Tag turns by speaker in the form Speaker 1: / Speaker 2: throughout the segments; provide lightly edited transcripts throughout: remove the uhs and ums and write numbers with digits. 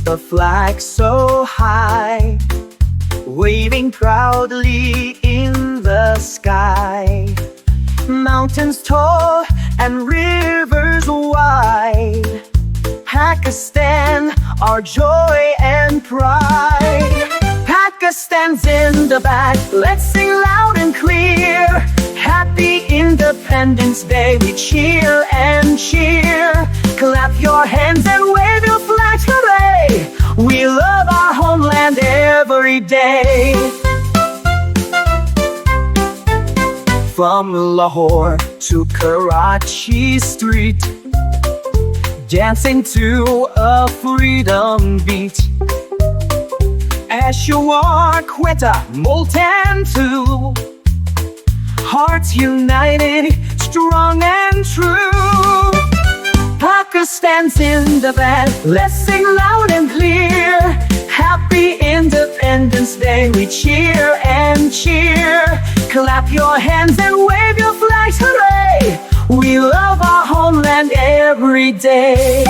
Speaker 1: the flag so high, waving proudly in the sky. Mountains tall and rivers wide, Pakistan, our joy and pride. Pakistan, Zindabad, let's sing loud and clear. Happy Independence Day, we cheer and cheer. Clap your hands and wave your flags, hooray! We love our homeland every day. From Lahore to Karachi street, dancing to a freedom beat. Peshawar, Quetta, Multan too, hearts united, strong and true. Pakistan, Zindabad, let's sing loud and clear. Happy Independence Day, we cheer and cheer. Clap your hands and wave your flags, hooray! We love our homeland every day.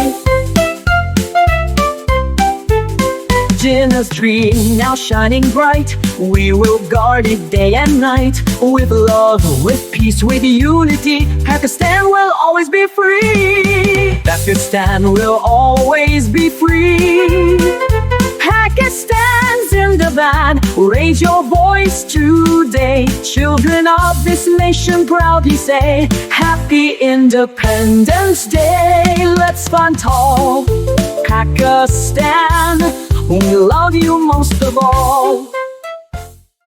Speaker 1: Jinnah's dream now shining bright, we will guard it day and night. With love, with peace, with unity, Pakistan will always be free. Pakistan will always be free. Pakistan, Zindabad, raise your voice today. Children of this nation proudly say, Happy Independence Day. Let's stand tall, Pakistan, we love you most of all.